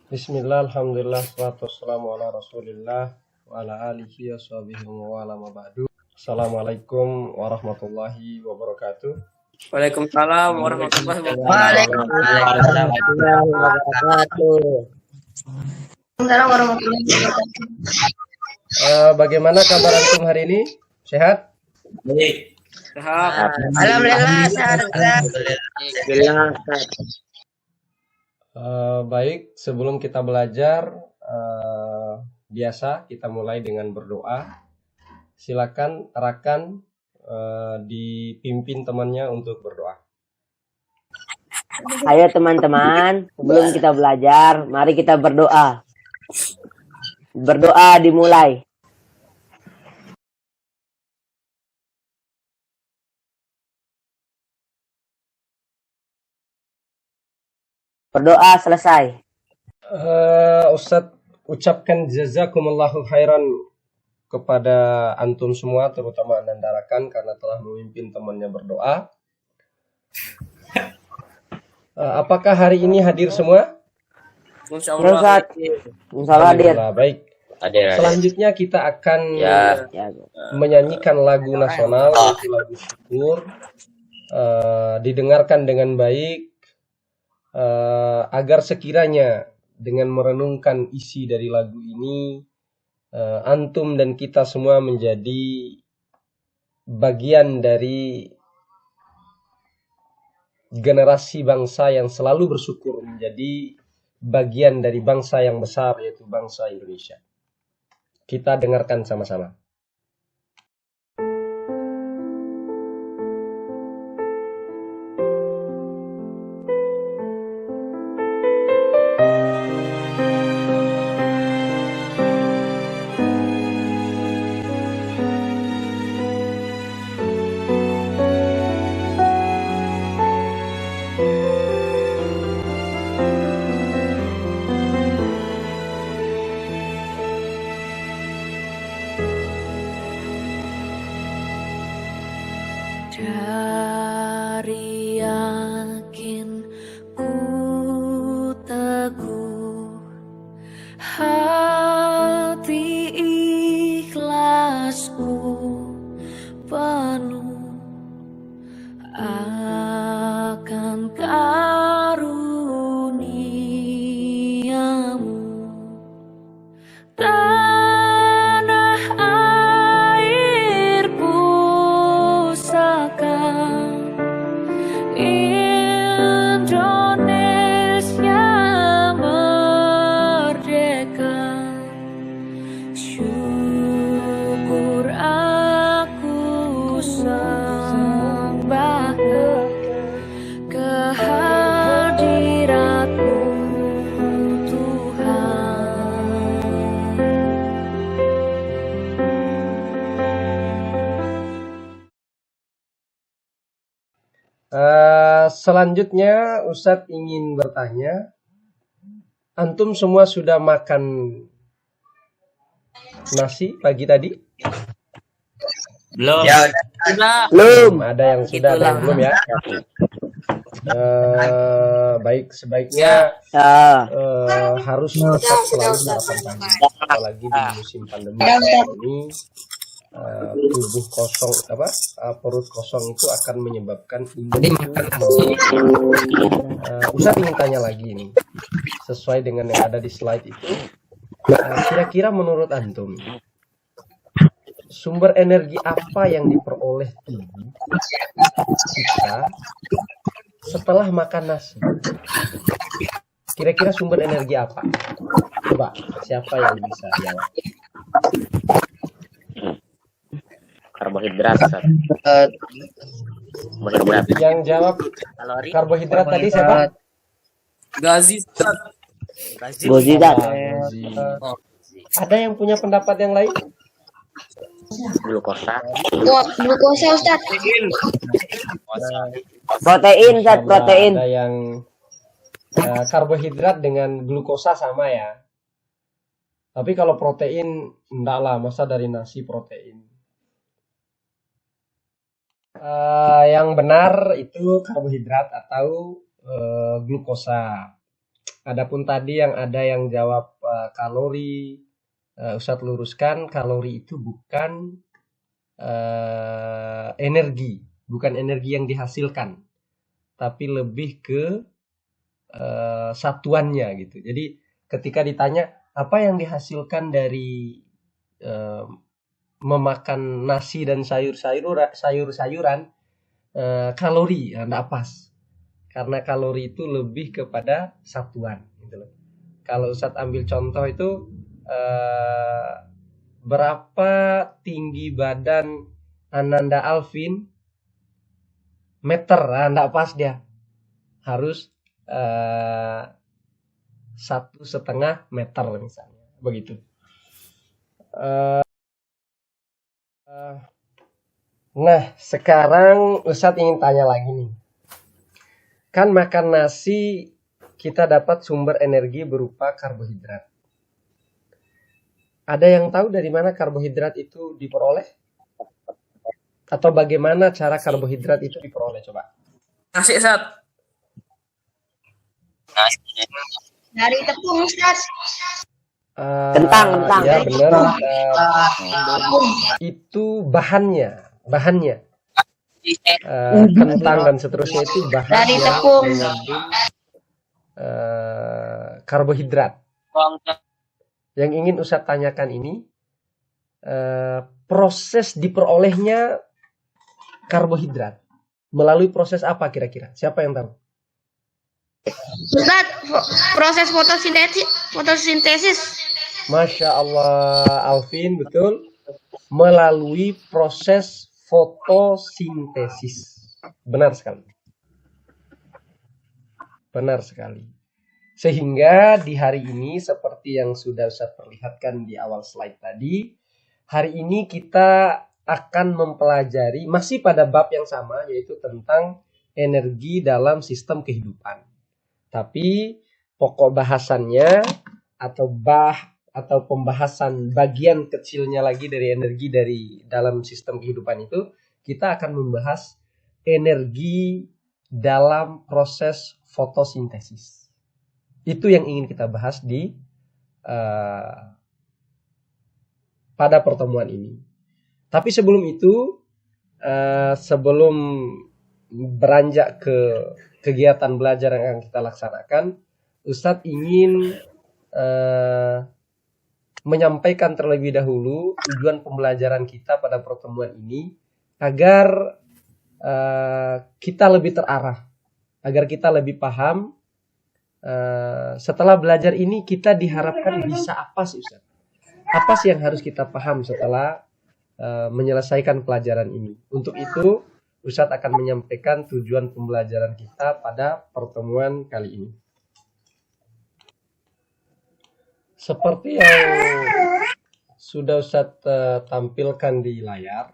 Bismillah, alhamdulillah, salatu wassalamu ala rasulillah wa ala alihi wa sahbihi wa ala mabadu. Assalamualaikum warahmatullahi wabarakatuh. Waalaikumsalam warahmatullahi wabarakatuh. Waalaikumsalam warahmatullahi wabarakatuh. Bagaimana kabar antum hari ini? Sehat? Sehat. Alhamdulillah sehat. Baik, sebelum kita belajar, biasa kita mulai dengan berdoa. Silakan rakan dipimpin temannya untuk berdoa. Ayo teman-teman, sebelum kita belajar, mari kita berdoa. Berdoa dimulai. Berdoa selesai. Ustadz ucapkan jazakumullahu khairan kepada antum semua, terutama Ananda Rakan karena telah memimpin temannya berdoa. Apakah hari ini hadir semua? Insyaallah. Insyaallah hadir. Baik. Selanjutnya kita akan menyanyikan lagu nasional, lagu syukur, didengarkan dengan baik, agar sekiranya dengan merenungkan isi dari lagu ini, antum dan kita semua menjadi bagian dari generasi bangsa yang selalu bersyukur, menjadi bagian dari bangsa yang besar, yaitu bangsa Indonesia. Kita dengarkan sama-sama. Dari yakin ku teguh, hati ikhlasku penuh akan karuniamu. Tanah air pusaka Indonesia merdeka, syukur aku sembah kehadiratmu Tuhan. Selanjutnya Ustadz ingin bertanya, antum semua sudah makan nasi pagi tadi? Belum. Ya, Belum. Ada yang sudah, ada yang belum ya? Baik, sebaiknya harus tetap selalu sarapan pagi, apalagi di musim pandemi ini. Tubuh kosong, perut kosong itu akan menyebabkan ini. Ustadz ingin tanya lagi ini, sesuai dengan yang ada di slide itu. Kira-kira menurut antum, sumber energi apa yang diperoleh tubuh kita setelah makan nasi? Kira-kira sumber energi apa? Coba, siapa yang bisa jawab? Karbohidrat. Yang jawab karbohidrat tadi siapa? Gazi. Gozidat. Ada yang punya pendapat yang lain? Glukosa. Glukosa Ustaz. Protein, Zat protein. Ada yang karbohidrat dengan glukosa sama ya. Tapi kalau protein enggak lah, masa dari nasi protein. Yang benar itu karbohidrat atau glukosa. Adapun tadi yang ada yang jawab kalori, Ustadz luruskan, kalori itu bukan energi, bukan energi yang dihasilkan, tapi lebih ke satuannya gitu. Jadi ketika ditanya apa yang dihasilkan dari memakan nasi dan sayur-sayuran, kalori, ya, enggak pas. Karena kalori itu lebih kepada satuan gitu loh. Kalau Ustadz ambil contoh itu berapa tinggi badan Ananda Alvin meter, enggak pas dia. Harus 1,5 meter misalnya, begitu. Nah, sekarang Ustadz ingin tanya lagi nih. Kan makan nasi kita dapat sumber energi berupa karbohidrat. Ada yang tahu dari mana karbohidrat itu diperoleh? Atau bagaimana cara karbohidrat itu diperoleh? Coba. Nasi Ustaz. Dari tepung Ustaz. Kentang. Ya benar. Itu bahannya. Kentang dan seterusnya itu bahan Dari yang tepung. mengandung karbohidrat. Yang ingin Ustadz tanyakan ini, proses diperolehnya karbohidrat melalui proses apa kira-kira? Siapa yang tahu? Ustaz, proses fotosintesis. Masya Allah, Alvin, betul. Melalui proses fotosintesis. Benar sekali. Benar sekali. Sehingga di hari ini seperti yang sudah saya perlihatkan di awal slide tadi, hari ini kita akan mempelajari masih pada bab yang sama, yaitu tentang energi dalam sistem kehidupan. Tapi pokok bahasannya atau pembahasan bagian kecilnya lagi dari energi dari dalam sistem kehidupan itu, kita akan membahas energi dalam proses fotosintesis. Itu yang ingin kita bahas di pada pertemuan ini. Tapi sebelum itu, sebelum beranjak ke kegiatan belajar yang akan kita laksanakan, Ustadz ingin menyampaikan terlebih dahulu tujuan pembelajaran kita pada pertemuan ini agar kita lebih terarah, agar kita lebih paham. Setelah belajar ini kita diharapkan bisa apa sih Ustaz? Apa sih yang harus kita paham setelah menyelesaikan pelajaran ini? Untuk itu Ustadz akan menyampaikan tujuan pembelajaran kita pada pertemuan kali ini. Seperti yang sudah Ustadz tampilkan di layar,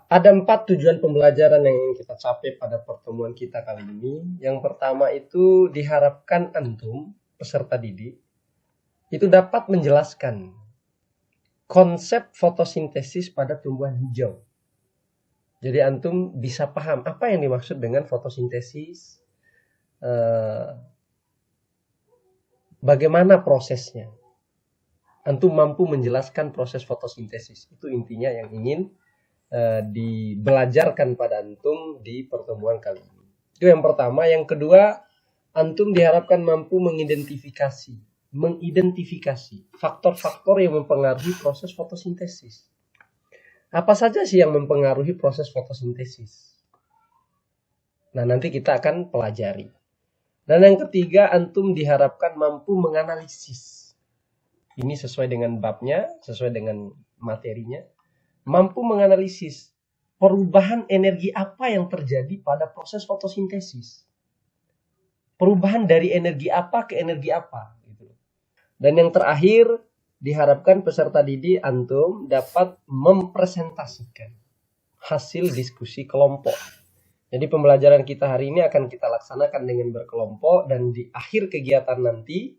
ada 4 tujuan pembelajaran yang ingin kita capai pada pertemuan kita kali ini. Yang pertama itu diharapkan antum, peserta didik, itu dapat menjelaskan konsep fotosintesis pada tumbuhan hijau. Jadi antum bisa paham apa yang dimaksud dengan fotosintesis, bagaimana prosesnya. Antum mampu menjelaskan proses fotosintesis. Itu intinya yang ingin dibelajarkan pada antum di pertemuan kali ini. Itu yang pertama. Yang kedua, antum diharapkan mampu mengidentifikasi faktor-faktor yang mempengaruhi proses fotosintesis. Apa saja sih yang mempengaruhi proses fotosintesis? Nah, nanti kita akan pelajari. Dan yang ketiga, antum diharapkan mampu menganalisis. Ini sesuai dengan babnya, sesuai dengan materinya. Mampu menganalisis perubahan energi apa yang terjadi pada proses fotosintesis. Perubahan dari energi apa ke energi apa. Dan yang terakhir, diharapkan peserta didik antum dapat mempresentasikan hasil diskusi kelompok. Jadi pembelajaran kita hari ini akan kita laksanakan dengan berkelompok, dan di akhir kegiatan nanti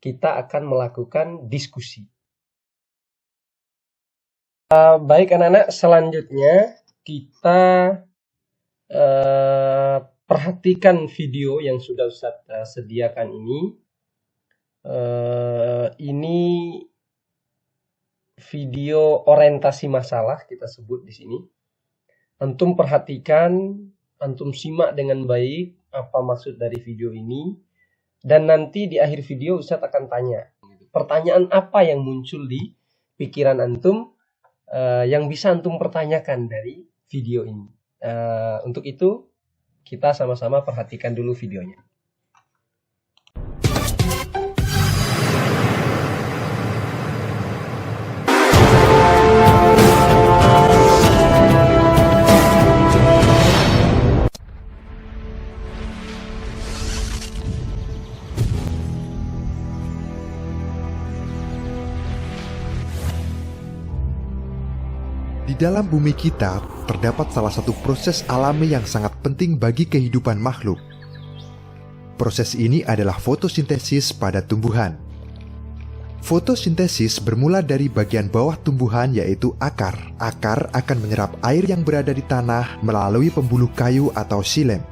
kita akan melakukan diskusi. Baik anak-anak, selanjutnya kita perhatikan video yang sudah Ustadz sediakan ini. Ini video orientasi masalah kita sebut di sini. Antum perhatikan, antum simak dengan baik apa maksud dari video ini, dan nanti di akhir video Ustadz akan tanya pertanyaan apa yang muncul di pikiran antum yang bisa antum pertanyakan dari video ini. Untuk itu kita sama-sama perhatikan dulu videonya. Di dalam bumi kita terdapat salah satu proses alami yang sangat penting bagi kehidupan makhluk. Proses ini adalah fotosintesis pada tumbuhan. Fotosintesis bermula dari bagian bawah tumbuhan, yaitu akar. Akar akan menyerap air yang berada di tanah melalui pembuluh kayu atau xilem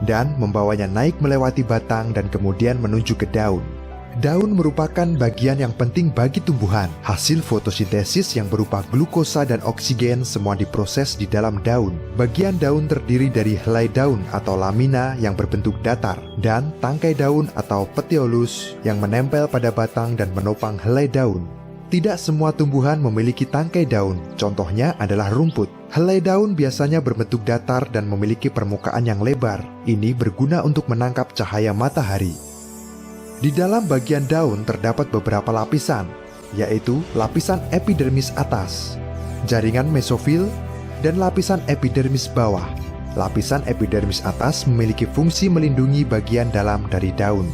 dan membawanya naik melewati batang dan kemudian menuju ke daun. Daun merupakan bagian yang penting bagi tumbuhan. Hasil fotosintesis yang berupa glukosa dan oksigen semua diproses di dalam daun. Bagian daun terdiri dari helai daun atau lamina yang berbentuk datar dan tangkai daun atau petiolus yang menempel pada batang dan menopang helai daun. Tidak semua tumbuhan memiliki tangkai daun. Contohnya adalah rumput. Helai daun biasanya berbentuk datar dan memiliki permukaan yang lebar. Ini berguna untuk menangkap cahaya matahari. Di dalam bagian daun terdapat beberapa lapisan, yaitu lapisan epidermis atas, jaringan mesofil, dan lapisan epidermis bawah. Lapisan epidermis atas memiliki fungsi melindungi bagian dalam dari daun.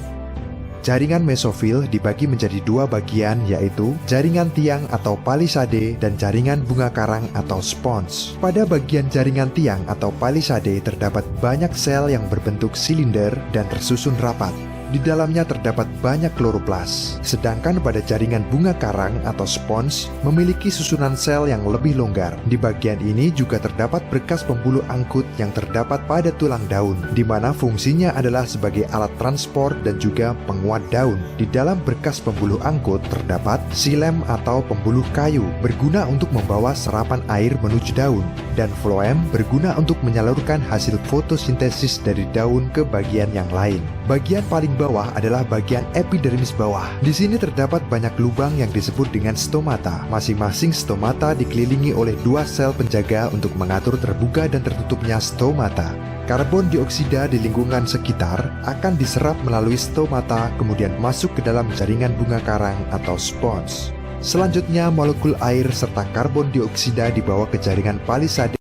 Jaringan mesofil dibagi menjadi dua bagian, yaitu jaringan tiang atau palisade dan jaringan bunga karang atau spons. Pada bagian jaringan tiang atau palisade terdapat banyak sel yang berbentuk silinder dan tersusun rapat. Di dalamnya terdapat banyak kloroplas. Sedangkan pada jaringan bunga karang atau spons memiliki susunan sel yang lebih longgar. Di bagian ini juga terdapat berkas pembuluh angkut yang terdapat pada tulang daun, di mana fungsinya adalah sebagai alat transport dan juga penguat daun. Di dalam berkas pembuluh angkut terdapat xilem atau pembuluh kayu, berguna untuk membawa serapan air menuju daun, dan floem berguna untuk menyalurkan hasil fotosintesis dari daun ke bagian yang lain. Bagian paling bawah adalah bagian epidermis bawah. Di sini terdapat banyak lubang yang disebut dengan stomata. Masing-masing stomata dikelilingi oleh dua sel penjaga untuk mengatur terbuka dan tertutupnya stomata. Karbon dioksida di lingkungan sekitar akan diserap melalui stomata, kemudian masuk ke dalam jaringan bunga karang atau spons. Selanjutnya, molekul air serta karbon dioksida dibawa ke jaringan palisade.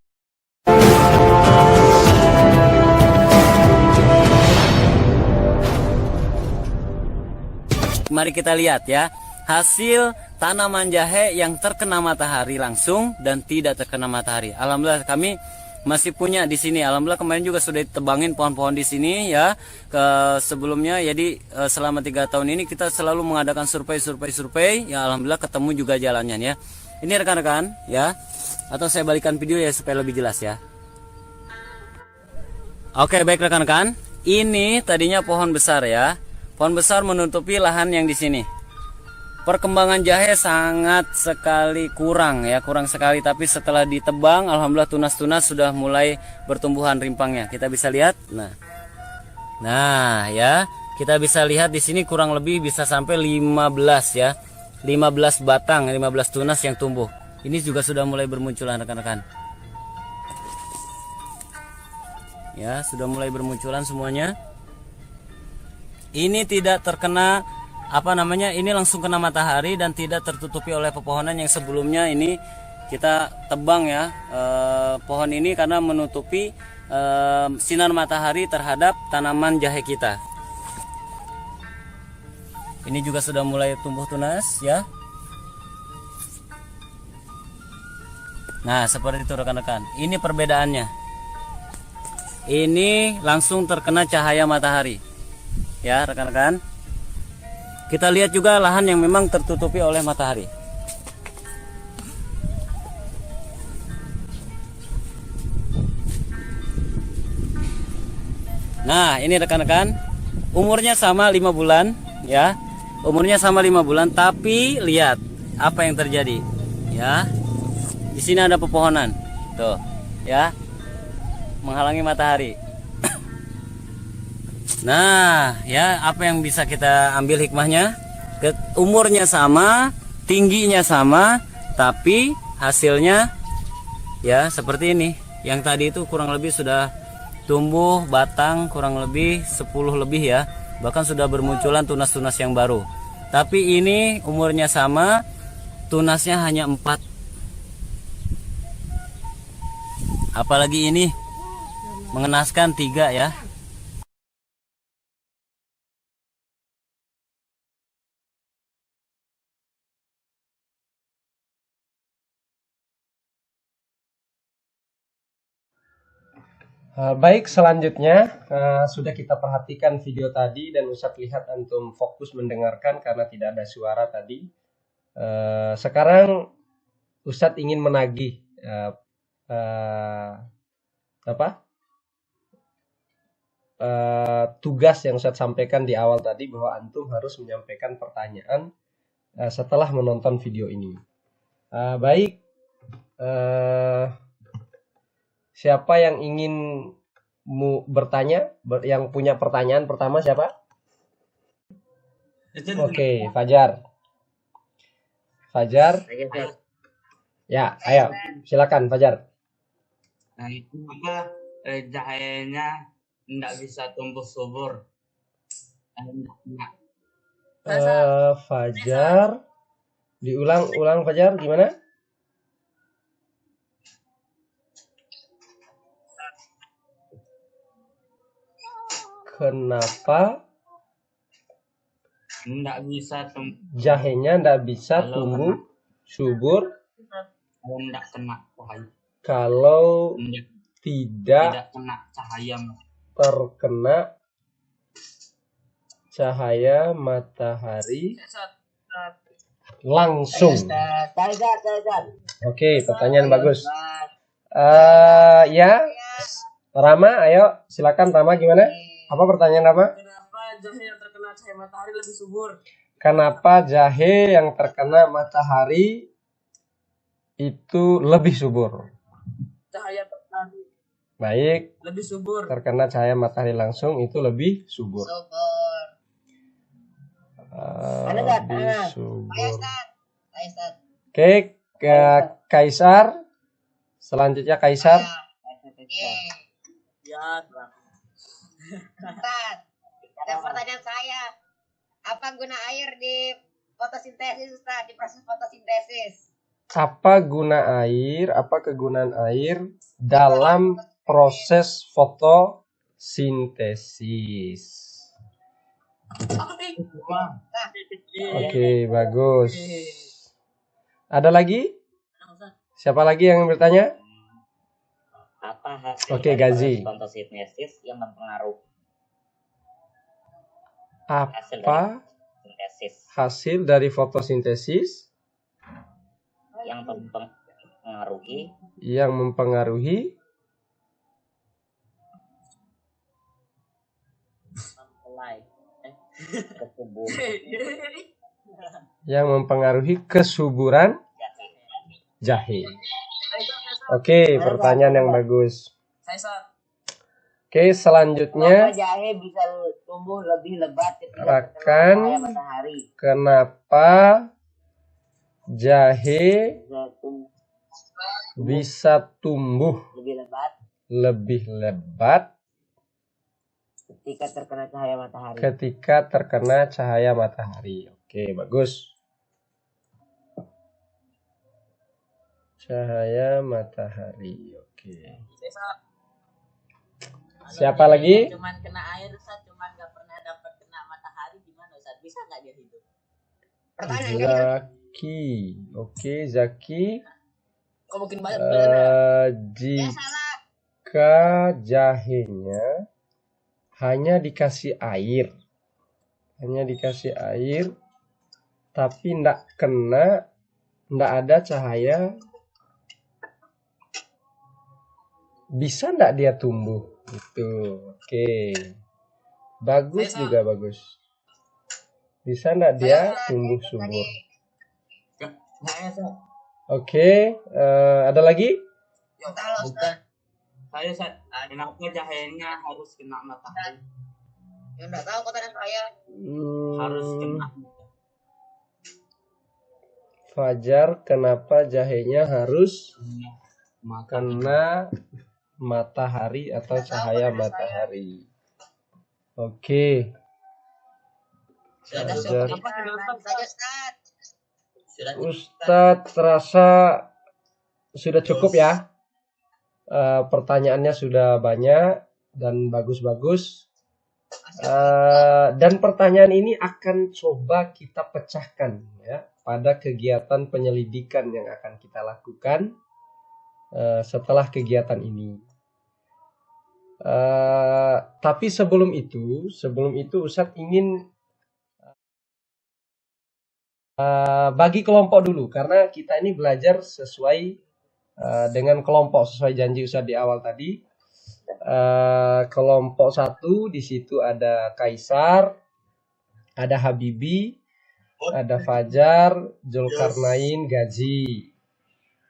Mari kita lihat ya, hasil tanaman jahe yang terkena matahari langsung dan tidak terkena matahari. Alhamdulillah kami masih punya di sini. Alhamdulillah kemarin juga sudah ditebangin pohon-pohon di sini ya. Sebelumnya jadi selama 3 tahun ini kita selalu mengadakan survei. Ya alhamdulillah ketemu juga jalannya ya. Ini rekan-rekan ya. Atau saya balikan video ya supaya lebih jelas ya. Oke, baik rekan-rekan. Ini tadinya pohon besar ya. Pohon besar menutupi lahan yang di sini. Perkembangan jahe sangat sekali kurang ya, kurang sekali. Tapi setelah ditebang, alhamdulillah tunas-tunas sudah mulai bertumbuhan rimpangnya. Kita bisa lihat. Nah ya, kita bisa lihat di sini kurang lebih bisa sampai 15 ya, 15 batang, 15 tunas yang tumbuh. Ini juga sudah mulai bermunculan rekan-rekan. Ya, sudah mulai bermunculan semuanya. Ini tidak terkena ini langsung kena matahari dan tidak tertutupi oleh pepohonan yang sebelumnya ini kita tebang ya. Pohon ini karena menutupi sinar matahari terhadap tanaman jahe kita. Ini juga sudah mulai tumbuh tunas ya. Nah, seperti itu rekan-rekan. Ini perbedaannya. Ini langsung terkena cahaya matahari. Ya rekan-rekan, kita lihat juga lahan yang memang tertutupi oleh matahari. Nah, ini rekan-rekan, umurnya sama 5 bulan ya. Umurnya sama 5 bulan, tapi lihat apa yang terjadi ya. Di sini ada pepohonan. Tuh, ya. Menghalangi matahari. Nah, ya, apa yang bisa kita ambil hikmahnya? Umurnya sama, tingginya sama, tapi hasilnya ya seperti ini. Yang tadi itu kurang lebih sudah tumbuh batang kurang lebih 10 lebih ya. Bahkan sudah bermunculan tunas-tunas yang baru. Tapi ini umurnya sama, tunasnya hanya 4. Apalagi ini mengenaskan 3 ya. Baik, selanjutnya sudah kita perhatikan video tadi dan Ustadz lihat antum fokus mendengarkan karena tidak ada suara tadi. Sekarang Ustadz ingin menagih tugas yang Ustadz sampaikan di awal tadi bahwa antum harus menyampaikan pertanyaan setelah menonton video ini. Baik. Siapa yang ingin bertanya? Yang punya pertanyaan pertama siapa? Oke, Fajar. Fajar. Ya, ayo. Silakan Fajar. Nah, itu apa cahayanya nggak bisa tumbuh subur. Fajar. Diulang Fajar gimana? Kenapa nggak bisa jahenya nggak bisa tumbuh subur kalau nggak kena cahaya, kalau tidak kena cahaya terkena cahaya matahari langsung? Oke, pertanyaan bagus. Ya, Rama, ayo silakan Rama, gimana? Apa pertanyaan Rama? Kenapa jahe yang terkena cahaya matahari lebih subur? Kenapa jahe yang terkena matahari itu lebih subur? Cahaya matahari Baik, lebih subur. terkena cahaya matahari langsung itu lebih subur. Lebih subur. Oke, Kaisar. Selanjutnya Kaisar. Ya, Ustaz, ada pertanyaan saya. Apa guna air di fotosintesis, Ustaz, di proses fotosintesis? Apa guna air? Apa kegunaan air dalam proses fotosintesis? Oke, bagus. Ada lagi? Siapa lagi yang bertanya? Apa hasil Oke, Gazi. fotosintesis yang mempengaruhi Apa sintesis hasil dari fotosintesis yang mempengaruhi kesuburan jahe? Oke, pertanyaan yang bagus. Oke, selanjutnya jahe bisa tumbuh lebih lebat rekan, kenapa jahe bisa tumbuh lebih lebat ketika terkena cahaya matahari? ketika terkena cahaya matahari? Oke, bagus. Cahaya matahari. Oke. Siapa lagi? Cuman kena air, Ustaz, cuman nggak pernah dapat kena matahari, gimana Ustaz? Bisa nggak dia hidup? Zaki. Oke, Zaki. kok mungkin banyak Jika jahenya hanya dikasih air, tapi ndak ada cahaya, bisa ndak dia tumbuh? Itu, oke. Bagus juga bagus. Bisa nggak dia tumbuh subur? Saya Ustaz. Oke, ada lagi? Bukan. Saya Ustaz. Kenapa cahayanya harus kena matahari? Ya enggak tahu kata saya. Harus kena. Fajar, kenapa jahenya harus Matahari. kena matahari atau cahaya matahari? Oke. Sudah Fajar. saja Ustaz. Ustadz rasa sudah cukup ya. Pertanyaannya sudah banyak dan bagus-bagus. Dan pertanyaan ini akan coba kita pecahkan ya pada kegiatan penyelidikan yang akan kita lakukan setelah kegiatan ini. Tapi sebelum itu Ustadz ingin bagi kelompok dulu karena kita ini belajar sesuai dengan kelompok sesuai janji Ustadz di awal tadi. Kelompok 1 di situ ada Kaisar, ada Habibi, ada Fajar, Zulkarnain, Gazi.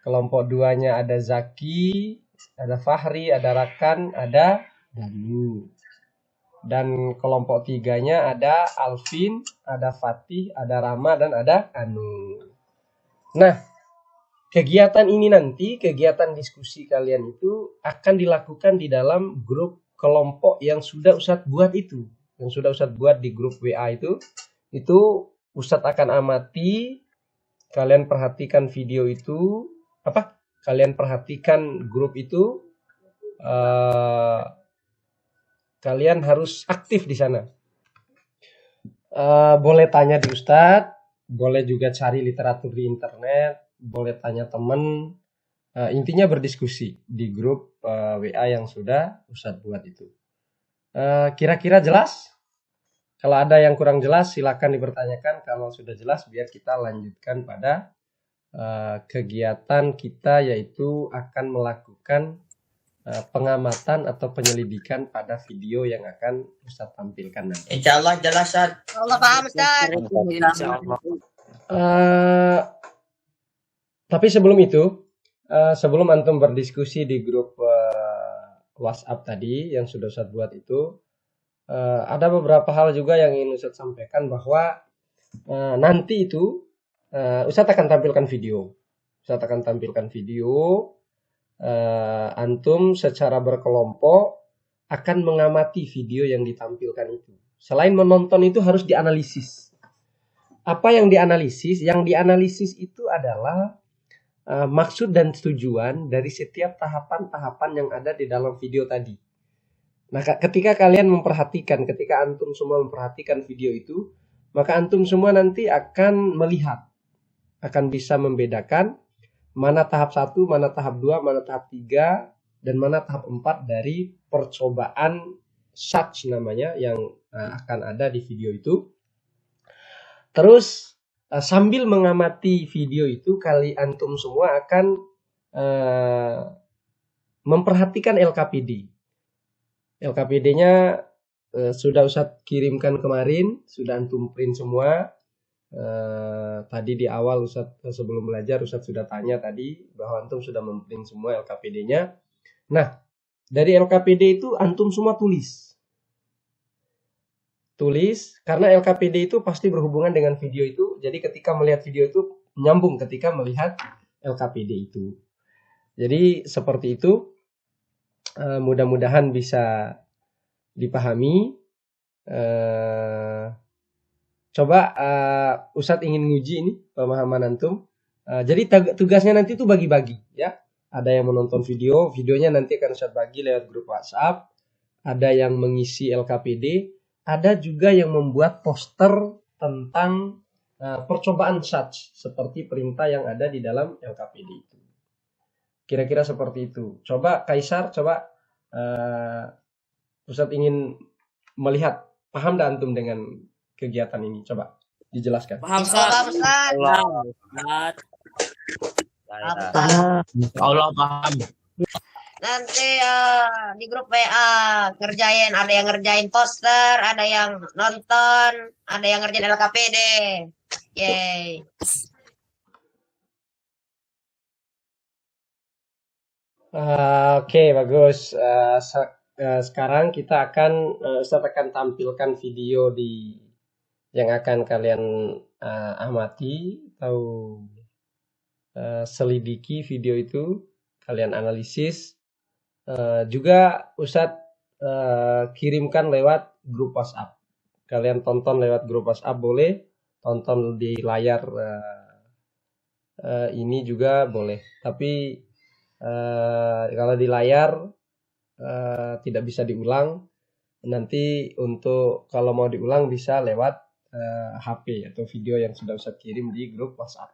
Kelompok 2-nya ada Zaki, ada Fahri, ada Rakan, ada Danu. Dan kelompok 3-nya ada Alvin, ada Fatih, ada Rama, dan ada Anu. Nah, kegiatan ini nanti, kegiatan diskusi kalian itu akan dilakukan di dalam grup kelompok yang sudah Ustadz buat itu. Yang sudah Ustadz buat di grup WA itu Ustadz akan amati, kalian perhatikan video itu, kalian perhatikan grup itu, kalian harus aktif di sana. Boleh tanya di Ustadz, boleh juga cari literatur di internet, boleh tanya teman. Intinya berdiskusi di grup WA yang sudah Ustadz buat itu. Kira-kira jelas? Kalau ada yang kurang jelas silakan dipertanyakan. Kalau sudah jelas biar kita lanjutkan pada kegiatan kita, yaitu akan melakukan pengamatan atau penyelidikan pada video yang akan Ustadz tampilkan nanti. Insyaallah jelas Ustaz. Allah paham Ustaz. Tapi sebelum itu, sebelum antum berdiskusi di grup WhatsApp tadi yang sudah Ustadz buat itu, ada beberapa hal juga yang ingin Ustadz sampaikan bahwa nanti itu Ustadz akan tampilkan video. Ustadz akan tampilkan video. Antum secara berkelompok akan mengamati video yang ditampilkan itu. Selain menonton itu harus dianalisis. Apa yang dianalisis? Yang dianalisis itu adalah maksud dan tujuan dari setiap tahapan-tahapan yang ada di dalam video tadi. Nah, ketika kalian memperhatikan, ketika antum semua memperhatikan video itu, maka antum semua nanti akan melihat, akan bisa membedakan mana tahap 1, mana tahap 2, mana tahap 3, dan mana tahap 4 dari percobaan SATS namanya yang akan ada di video itu. Terus sambil mengamati video itu, antum semua akan memperhatikan LKPD. LKPD-nya sudah Ustadz kirimkan kemarin, sudah antum print semua. Tadi di awal sebelum belajar Ustadz sudah tanya tadi bahwa antum sudah memprint semua LKPD-nya. Nah, dari LKPD itu antum semua tulis karena LKPD itu pasti berhubungan dengan video itu. Jadi ketika melihat video itu nyambung ketika melihat LKPD itu. Jadi seperti itu. Mudah-mudahan bisa dipahami. Coba Ustadz ingin nguji ini pemahaman antum. Jadi tugasnya nanti itu bagi-bagi ya. Ada yang menonton videonya nanti akan Ustadz bagi lewat grup WhatsApp. Ada yang mengisi LKPD. Ada juga yang membuat poster tentang percobaan SATS seperti perintah yang ada di dalam LKPD itu. Kira-kira seperti itu. Coba Kaisar, Ustadz ingin melihat, paham dah antum dengan kegiatan ini? Coba dijelaskan. Paham Ustaz. Allah paham. Nanti di grup WA ngerjain, ada yang ngerjain poster, ada yang nonton, ada yang ngerjain LKPD. Yeay. Oke, bagus. Sekarang kita akan Ustadz akan tampilkan video yang akan kalian amati atau selidiki video itu, kalian analisis. Juga Ustadz kirimkan lewat grup WhatsApp. Kalian tonton lewat grup WhatsApp boleh, tonton di layar ini juga boleh. Tapi kalau di layar tidak bisa diulang. Nanti untuk kalau mau diulang bisa lewat HP atau video yang sudah Ustadz kirim di grup WhatsApp.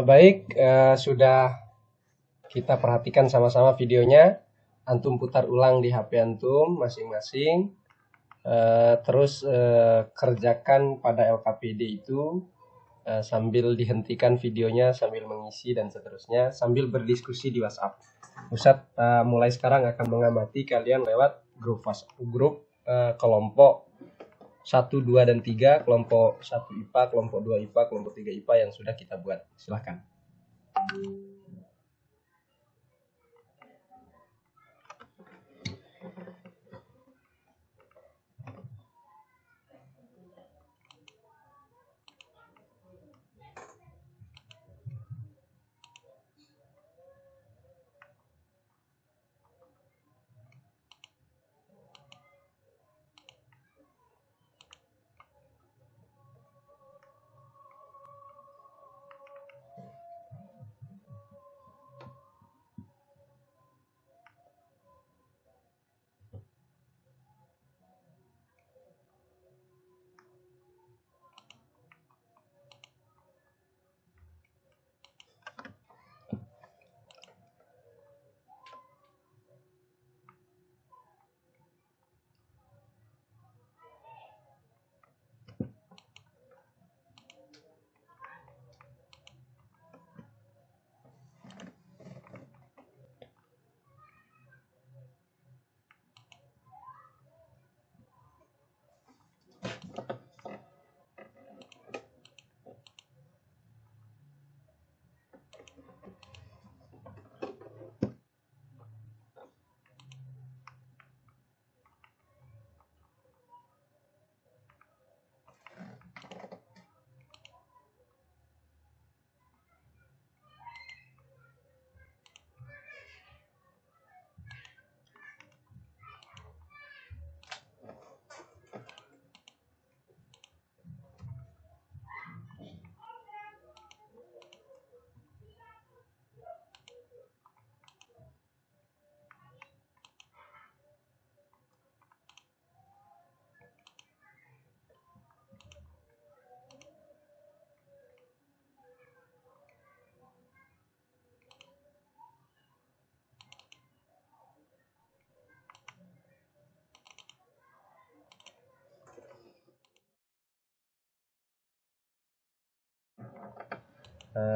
Baik, sudah kita perhatikan sama-sama videonya. Antum putar ulang di HP antum masing-masing. Terus kerjakan pada LKPD itu sambil dihentikan videonya, sambil mengisi dan seterusnya, sambil berdiskusi di WhatsApp. Ustadz mulai sekarang akan mengamati kalian lewat grup WhatsApp, grup kelompok 1, 2, dan 3, kelompok 1 IPA, kelompok 2 IPA, kelompok 3 IPA yang sudah kita buat. Silahkan.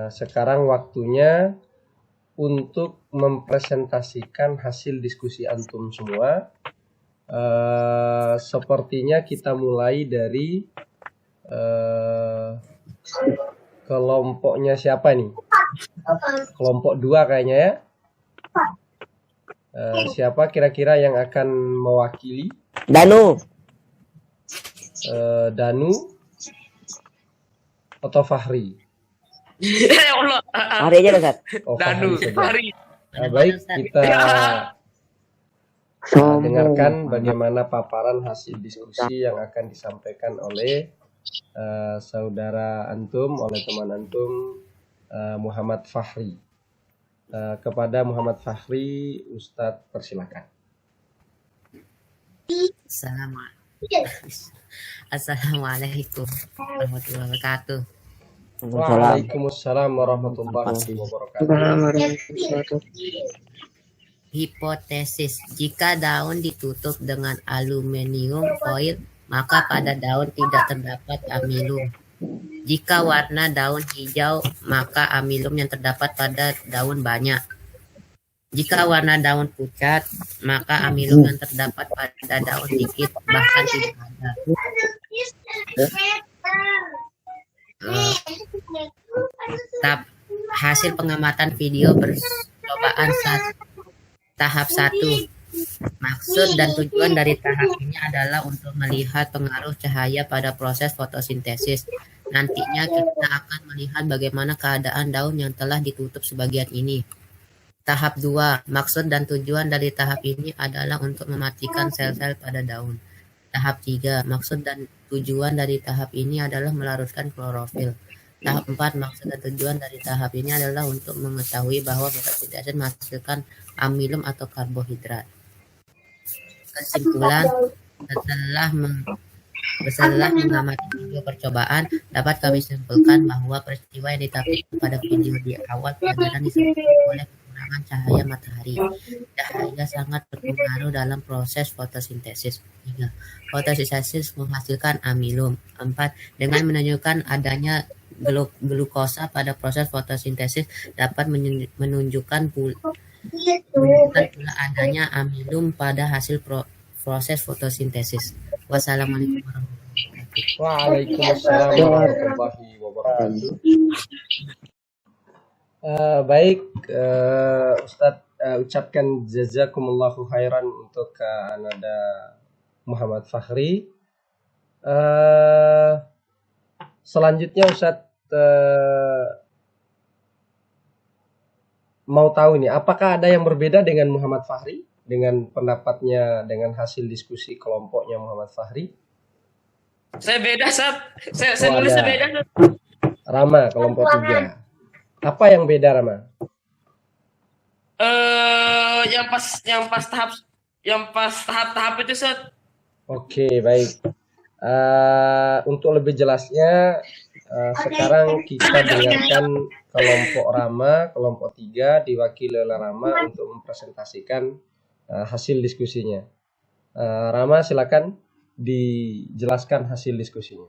Sekarang waktunya untuk mempresentasikan hasil diskusi antum semua. Sepertinya kita mulai dari kelompoknya siapa nih? Kelompok 2 kayaknya ya. Siapa kira-kira yang akan mewakili? Danu. Danu atau Fahri? Allah. Hari aja Ustaz. Oh, Danu, Fahri saja. Fahri. Baik, kita dengarkan bagaimana paparan hasil diskusi yang akan disampaikan oleh saudara antum, oleh teman antum Muhammad Fahri. Kepada Muhammad Fahri, Ustadz persilakan. Assalamualaikum warahmatullahi wabarakatuh. Waalaikumsalam warahmatullahi wabarakatuh. Hipotesis, jika daun ditutup dengan aluminium foil, maka pada daun tidak terdapat amilum. Jika warna daun hijau, maka amilum yang terdapat pada daun banyak. Jika warna daun pucat, maka amilum yang terdapat pada daun sedikit, bahkan tidak ada. Hasil pengamatan video percobaan tahap 1. Maksud dan tujuan dari tahap ini adalah untuk melihat pengaruh cahaya pada proses fotosintesis. Nantinya kita akan melihat bagaimana keadaan daun yang telah ditutup sebagian ini. Tahap 2. Maksud dan tujuan dari tahap ini adalah untuk mematikan sel-sel pada daun. Tahap 3. Maksud dan tujuan dari tahap ini adalah melarutkan klorofil. Tahap 4. Maksud dan tujuan dari tahap ini adalah untuk mengetahui bahwa fotosintesis menghasilkan amilum atau karbohidrat. Kesimpulan, setelah Setelah mengamati video percobaan, dapat kami simpulkan bahwa peristiwa yang ditampilkan pada video di awal pelajaran disebabkan oleh kekurangan cahaya matahari. Cahaya sangat berpengaruh dalam proses fotosintesis. 3. Fotosintesis menghasilkan amilum. 4. Dengan menunjukkan adanya glukosa pada proses fotosintesis dapat menunjukkan pula adanya amilum pada hasil proses fotosintesis. Wassalamualaikum warahmatullahi wabarakatuh. Waalaikumsalam warahmatullahi wabarakatuh. Baik, Ustadz ucapkan jazakumullahu khairan untuk Ananda Muhammad Fakhri. Selanjutnya Ustadz mau tahu nih, apakah ada yang berbeda dengan Muhammad Fakhri? Dengan pendapatnya, dengan hasil diskusi kelompoknya Muhammad Fakhri? Saya beda, Sat. Saya nulisnya beda, Sat. Rama, kelompok 3. Apa yang beda, Rama? Yang pas tahap itu, Sat. Oke, baik. Untuk lebih jelasnya, sekarang kita dengarkan kelompok Rama, kelompok 3 diwakili oleh Rama untuk mempresentasikan hasil diskusinya. Rama, silakan dijelaskan hasil diskusinya.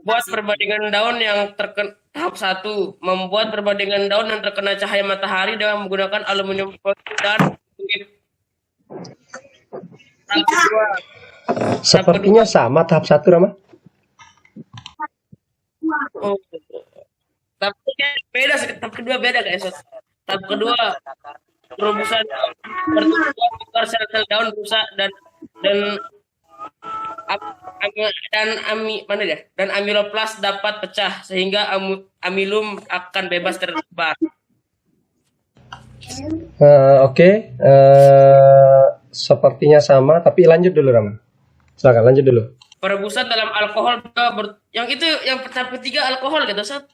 Membuat perbandingan daun yang terkena tahap 1, membuat perbandingan daun yang terkena cahaya matahari dengan menggunakan aluminium foil dan tahap kedua. Sepertinya sama tahap 1, Rama. Oh. Tapi beda, tahap kedua beda guys. Tahap kedua perubusan bertukar sel-sel daun rusak dan amiloplas dapat pecah sehingga amilum akan bebas tersebar. Oke. Sepertinya sama, tapi lanjut dulu, Rama. Silakan lanjut dulu. Perebusan dalam alkohol yang tahap ketiga alkohol gitu, Sat.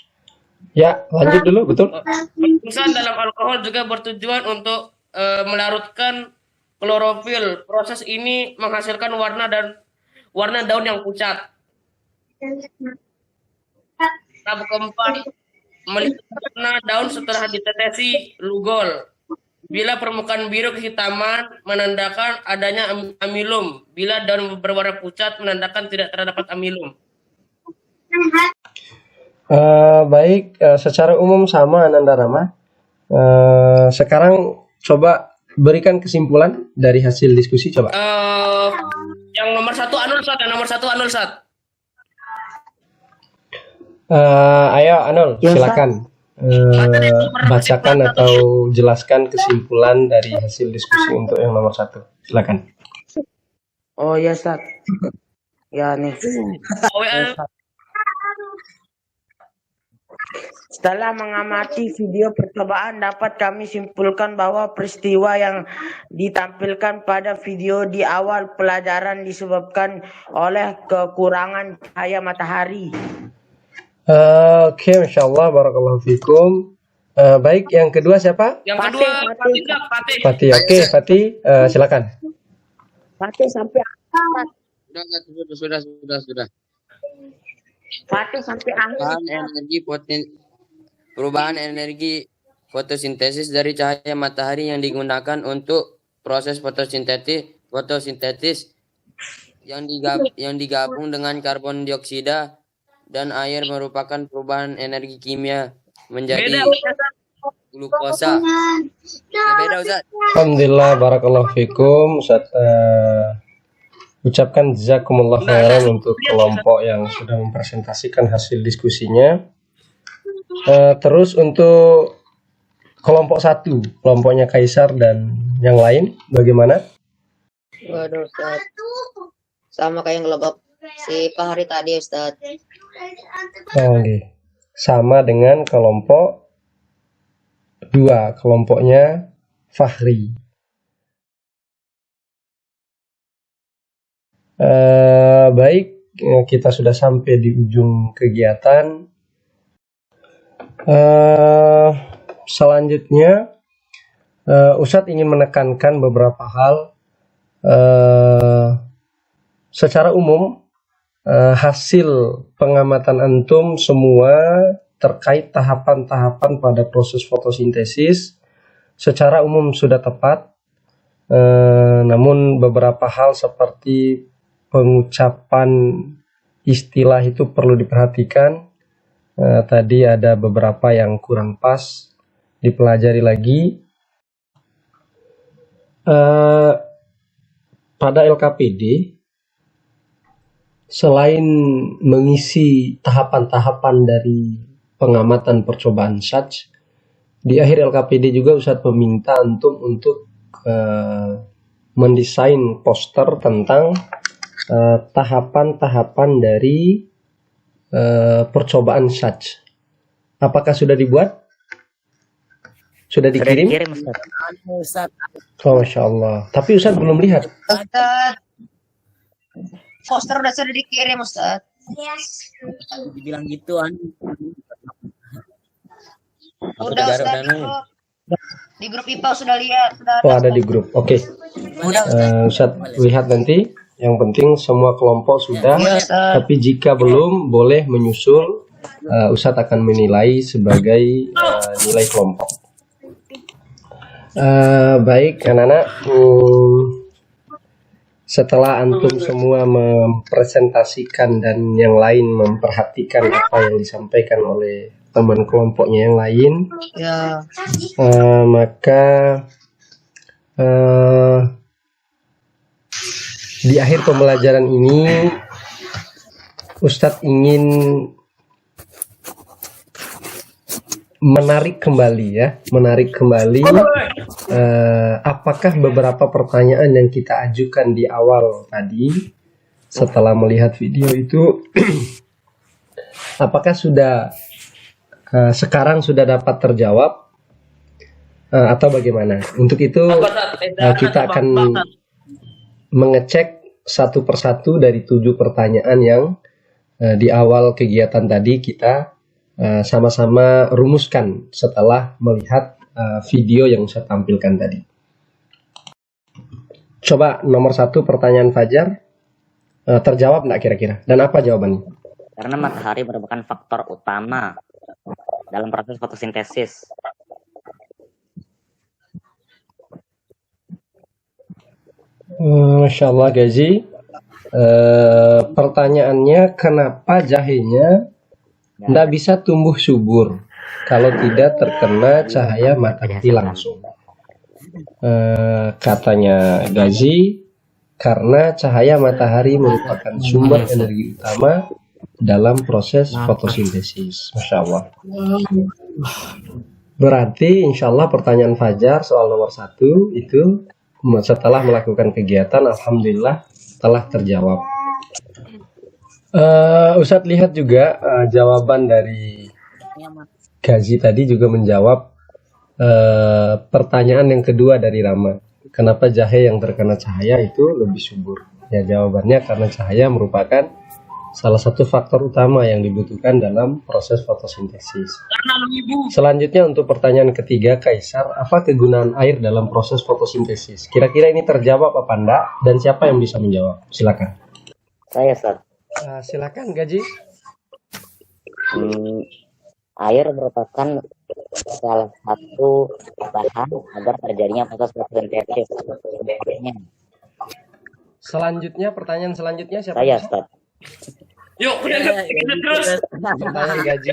Ya, lanjut dulu, betul. Perebusan dalam alkohol juga bertujuan untuk melarutkan klorofil. Proses ini menghasilkan warna daun yang pucat. Tahap keempat, melihat warna daun setelah ditetesi lugol. Bila permukaan biru kehitaman menandakan adanya amilum. Bila daun berwarna pucat menandakan tidak terdapat amilum. Baik, secara umum sama Ananda Rama. Sekarang coba berikan kesimpulan dari hasil diskusi, coba. Yang nomor 1 Anul Sat, Ayo Anul, silakan bacakan atau jelaskan kesimpulan dari hasil diskusi untuk yang nomor 1. Silakan. Oh ya, Sat. Ya nih. Setelah mengamati video percobaan, dapat kami simpulkan bahwa peristiwa yang ditampilkan pada video di awal pelajaran disebabkan oleh kekurangan cahaya matahari. Oke, Masya Allah, barakallahu fikum. Baik, yang kedua siapa? Yang kedua Fatih. Oke, Fatih, silakan. Fatih sampai akhir. Sudah. Fatih sampai akhir. Perubahan energi fotosintesis dari cahaya matahari yang digunakan untuk proses fotosintesis yang digabung dengan karbon dioksida dan air merupakan perubahan energi kimia menjadi glukosa. Beda, Ustaz. Alhamdulillah, barakallahu fikum. Ustaz, ucapkan jazakumullah khairan untuk kelompok yang sudah mempresentasikan hasil diskusinya. Terus untuk kelompok 1, kelompoknya Kaisar dan yang lain, bagaimana? Waduh, Ustaz. Sama kayak kelompok si Fahri tadi, Ustaz. Oke. Sama dengan kelompok 2, kelompoknya Fahri. Baik, kita sudah sampai di ujung kegiatan. Selanjutnya Ustadz ingin menekankan beberapa hal secara umum hasil pengamatan antum semua terkait tahapan-tahapan pada proses fotosintesis secara umum sudah tepat. Namun beberapa hal seperti pengucapan istilah itu perlu diperhatikan. Tadi ada beberapa yang kurang pas, dipelajari lagi. Pada LKPD, selain mengisi tahapan-tahapan dari pengamatan percobaan SATS, di akhir LKPD juga Ustadz meminta antum untuk mendesain poster tentang tahapan-tahapan dari percobaan SATS. Apakah sudah dibuat? Sudah dikirim? Oh, Masya Allah. Tapi Ustadz belum lihat. Ustaz, poster sudah dikirim Ustaz. Dibilang gituan. Udah Ustaz, di grup IPA sudah lihat. Oh, ada di grup. Oke. Ustadz lihat nanti. Yang penting semua kelompok sudah. Tapi jika belum, boleh menyusul. Ustadz akan menilai sebagai nilai kelompok. Baik, anak-anak. Setelah antum semua mempresentasikan dan yang lain memperhatikan apa yang disampaikan oleh teman kelompoknya yang lain, Ya. maka di akhir pembelajaran ini Ustadz ingin menarik kembali apakah beberapa pertanyaan yang kita ajukan di awal tadi setelah melihat video itu apakah sudah sekarang sudah dapat terjawab atau bagaimana? Untuk itu kita akan mengecek satu persatu dari 7 pertanyaan yang di awal kegiatan tadi kita sama-sama rumuskan setelah melihat video yang saya tampilkan tadi. Coba nomor 1 pertanyaan Fajar, terjawab nggak kira-kira? Dan apa jawabannya? Karena matahari merupakan faktor utama dalam proses fotosintesis. Masya Allah Gazi. Pertanyaannya, kenapa jahenya tidak bisa tumbuh subur kalau tidak terkena cahaya matahari langsung? Katanya Gazi, karena cahaya matahari merupakan sumber energi utama dalam proses fotosintesis. Masya Allah. Berarti insya Allah pertanyaan Fajar soal nomor 1 itu setelah melakukan kegiatan, alhamdulillah telah terjawab. Ustadz lihat juga jawaban dari Gazi tadi juga menjawab pertanyaan yang kedua dari Rama. Kenapa jahe yang terkena cahaya itu lebih subur? Ya, jawabannya karena cahaya merupakan salah satu faktor utama yang dibutuhkan dalam proses fotosintesis. Selanjutnya untuk pertanyaan ketiga, Kaisar, apa kegunaan air dalam proses fotosintesis? Kira-kira ini terjawab apa enggak? Dan siapa yang bisa menjawab? Silakan. Saya, Ustaz. Silakan, Gaji. Air merupakan salah satu bahan agar terjadinya proses fotosintesis. Selanjutnya, pertanyaan selanjutnya siapa? Saya, Ustaz. Yuk, kita terus. Pertanyaan Gaji.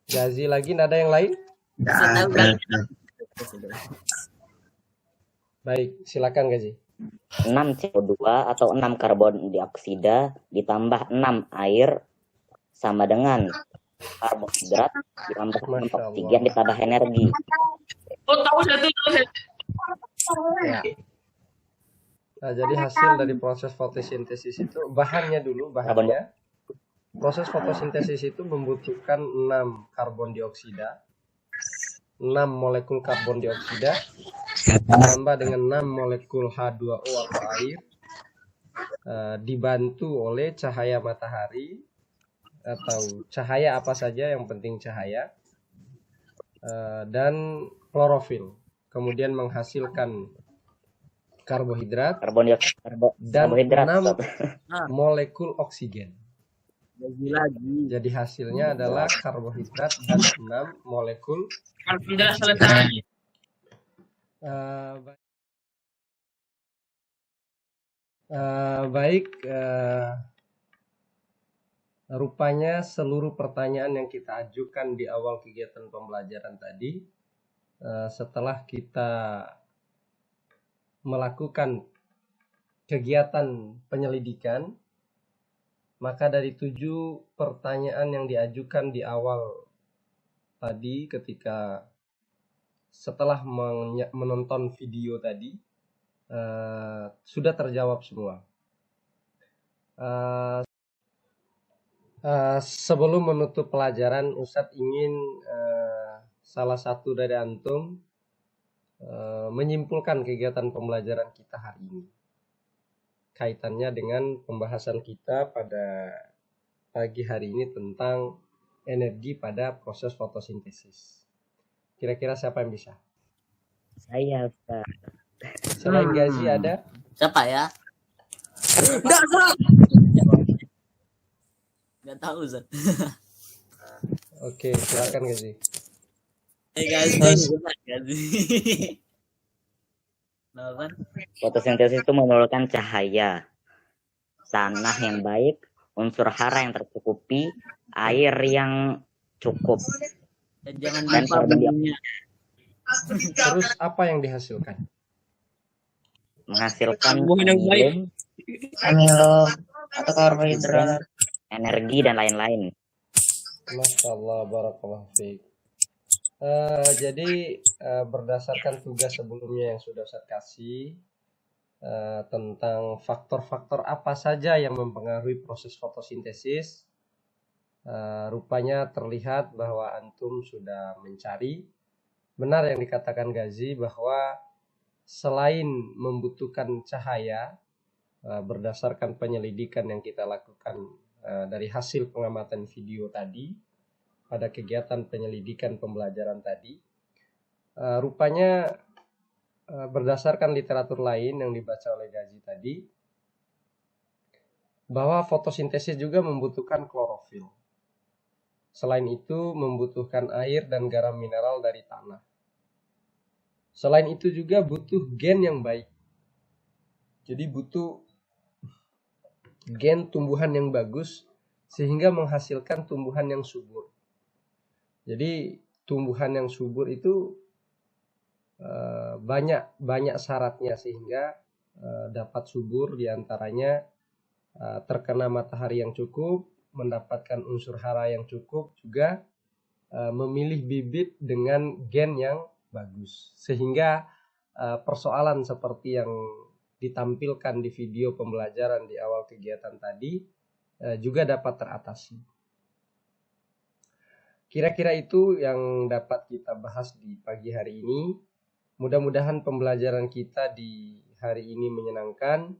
Gazi lagi, nggak ada yang lain? Baik, silakan Gazi. 6 CO2 atau 6 karbon dioksida ditambah 6 air sama dengan karbohidrat ditambah 6 oksigen ditambah energi. Oh, tahu satu. Ya. Nah, jadi hasil dari proses fotosintesis itu bahannya dulu, bahannya. Proses fotosintesis itu membutuhkan 6 karbon dioksida, 6 molekul karbon dioksida ditambah dengan 6 molekul H2O atau air, dibantu oleh cahaya matahari atau cahaya apa saja, yang penting cahaya, dan klorofil, kemudian menghasilkan karbohidrat dan karbohidrat, 6 Ustaz. molekul oksigen. Lagi. Jadi hasilnya adalah karbohidrat dan 6 molekul. Alhamdulillah selesai. Baik, rupanya seluruh pertanyaan yang kita ajukan di awal kegiatan pembelajaran tadi, setelah kita melakukan kegiatan penyelidikan, maka dari 7 pertanyaan yang diajukan di awal tadi ketika setelah menonton video tadi, sudah terjawab semua. Sebelum menutup pelajaran, Ustadz ingin salah satu dari antum menyimpulkan kegiatan pembelajaran kita hari ini, kaitannya dengan pembahasan kita pada pagi hari ini tentang energi pada proses fotosintesis. Kira-kira siapa yang bisa? Saya, Ustaz. Selain Gazi ada? Siapa ya? Nggak tahu, Zat. Oke, silakan Gazi. Gazi. Fotosintesis itu mengeluarkan cahaya, tanah yang baik, unsur hara yang tercukupi, air yang cukup, Jangan dan lupa karbon bunyinya. Terus apa yang dihasilkan? menghasilkan Hubungan yang baik. amilo atau karbohidrat, energi dan lain-lain. Masya Allah, barakallahu fiik. Jadi berdasarkan tugas sebelumnya yang sudah saya kasih tentang faktor-faktor apa saja yang mempengaruhi proses fotosintesis, rupanya terlihat bahwa antum sudah mencari. Benar yang dikatakan Gazi bahwa selain membutuhkan cahaya, berdasarkan penyelidikan yang kita lakukan dari hasil pengamatan video tadi pada kegiatan penyelidikan pembelajaran tadi, rupanya berdasarkan literatur lain yang dibaca oleh Gazi tadi, bahwa fotosintesis juga membutuhkan klorofil. Selain itu membutuhkan air dan garam mineral dari tanah. Selain itu juga butuh gen yang baik. Jadi butuh gen tumbuhan yang bagus sehingga menghasilkan tumbuhan yang subur. Jadi tumbuhan yang subur itu banyak syaratnya sehingga dapat subur, diantaranya terkena matahari yang cukup, mendapatkan unsur hara yang cukup, juga memilih bibit dengan gen yang bagus, sehingga persoalan seperti yang ditampilkan di video pembelajaran di awal kegiatan tadi juga dapat teratasi. Kira-kira itu yang dapat kita bahas di pagi hari ini. Mudah-mudahan pembelajaran kita di hari ini menyenangkan.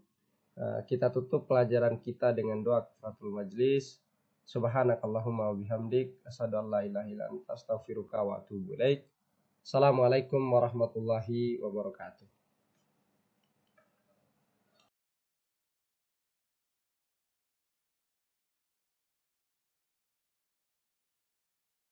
Kita tutup pelajaran kita dengan doa kifaratul majlis. Subhanakallahumma wa bihamdik, asyhadu an la ilaha illa anta, astaghfiruka wa atubu ilaik. Assalamualaikum warahmatullahi wabarakatuh.